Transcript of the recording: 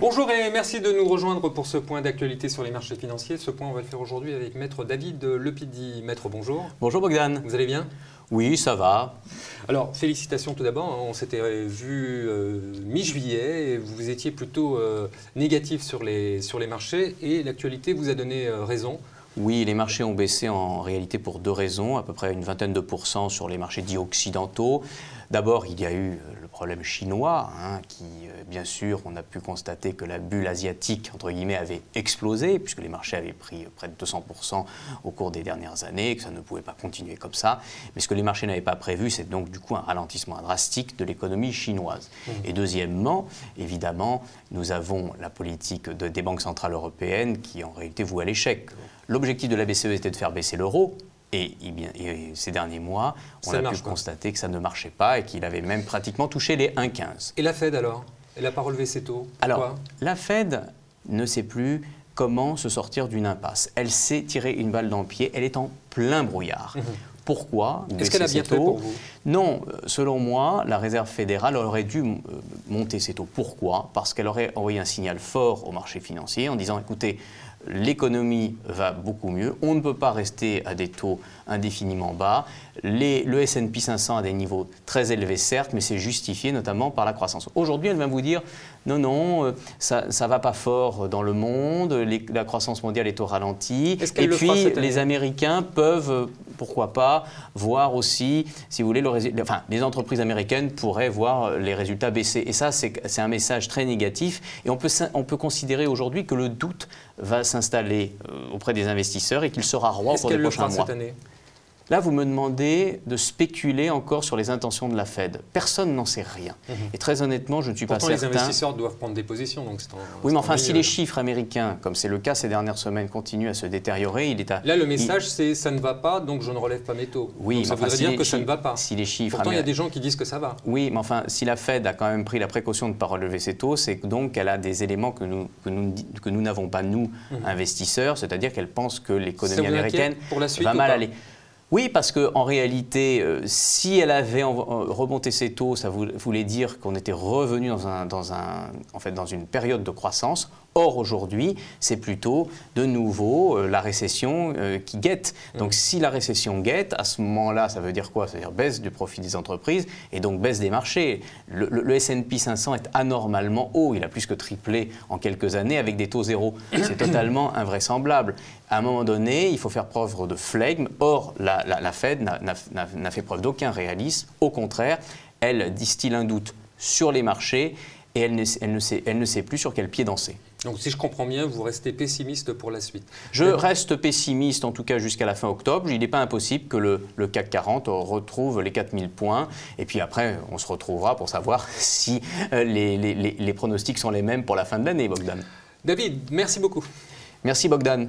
Bonjour et merci de nous rejoindre pour ce point d'actualité sur les marchés financiers. Ce point, on va le faire aujourd'hui avec Maître David Lepidi. Maître, bonjour. Bonjour Bogdan. Vous allez bien? Oui, ça va. Alors, félicitations tout d'abord. On s'était vu mi-juillet et vous étiez plutôt négatif sur les marchés et l'actualité vous a donné raison. Oui, les marchés ont baissé en réalité pour deux raisons, à peu près une vingtaine de pourcents sur les marchés dits occidentaux. D'abord, il y a eu le problème chinois, qui, bien sûr, on a pu constater que la bulle asiatique, entre guillemets, avait explosé, puisque les marchés avaient pris près de 200% au cours des dernières années, et que ça ne pouvait pas continuer comme ça. Mais ce que les marchés n'avaient pas prévu, c'est donc du coup un ralentissement drastique de l'économie chinoise. Et deuxièmement, évidemment, nous avons la politique des banques centrales européennes qui, en réalité, voue à l'échec. L'objectif de la BCE était de faire baisser l'euro. Et ces derniers mois, on a pu constater que ça ne marchait pas et qu'il avait même pratiquement touché les 1,15. Et la Fed alors? Elle n'a pas relevé ses taux? Pourquoi? Alors, la Fed ne sait plus comment se sortir d'une impasse. Elle s'est tirée une balle dans le pied, elle est en plein brouillard. Pourquoi? Est-ce qu'elle a bien fait pour vous? Non, selon moi, la Réserve fédérale aurait dû monter ses taux. Pourquoi? Parce qu'elle aurait envoyé un signal fort au marché financier en disant, écoutez, l'économie va beaucoup mieux, on ne peut pas rester à des taux indéfiniment bas. Le S&P 500 a des niveaux très élevés, certes, mais c'est justifié notamment par la croissance. Aujourd'hui, elle va vous dire, non, ça ne va pas fort dans le monde, la croissance mondiale est au ralenti. Et puis, les Américains peuvent, pourquoi pas, voir aussi, si vous voulez, les entreprises américaines pourraient voir les résultats baisser. Et ça, c'est un message très négatif. Et on peut considérer aujourd'hui que le doute va s'installer auprès des investisseurs et qu'il sera roi pour les prochains mois. Cette année ? Là, vous me demandez de spéculer encore sur les intentions de la Fed. Personne n'en sait rien. Et très honnêtement, je ne suis pas certain. Pourtant, les investisseurs doivent prendre des positions. Donc oui, mais enfin, si les chiffres américains, comme c'est le cas ces dernières semaines, continuent à se détériorer, il est à... Là, le message, c'est ça ne va pas, donc je ne relève pas mes taux. Oui, donc, ça voudrait dire que ça ne va pas. Si les chiffres Pourtant, il y a des gens qui disent que ça va. Oui, mais enfin, si la Fed a quand même pris la précaution de ne pas relever ses taux, c'est donc qu'elle a des éléments que nous n'avons pas, nous, investisseurs, c'est-à-dire qu'elle pense que l'économie américaine va mal aller. Oui, parce qu'en réalité, si elle avait remonté ses taux, ça voulait dire qu'on était revenu dans une période de croissance. Or, aujourd'hui, c'est plutôt de nouveau la récession qui guette. Donc, si la récession guette, à ce moment-là, ça veut dire quoi? Ça veut dire baisse du profit des entreprises et donc baisse des marchés. Le S&P 500 est anormalement haut. Il a plus que triplé en quelques années avec des taux zéro. C'est totalement invraisemblable. À un moment donné, il faut faire preuve de flegme. Or, la Fed n'a fait preuve d'aucun réalisme. Au contraire, elle distille un doute sur les marchés et elle ne sait plus sur quel pied danser. Donc, si je comprends bien, vous restez pessimiste pour la suite. Je reste pessimiste, en tout cas jusqu'à la fin octobre. Il n'est pas impossible que le CAC 40 retrouve les 4000 points. Et puis après, on se retrouvera pour savoir si les pronostics sont les mêmes pour la fin de l'année, Bogdan. David, merci beaucoup. Merci, Bogdan.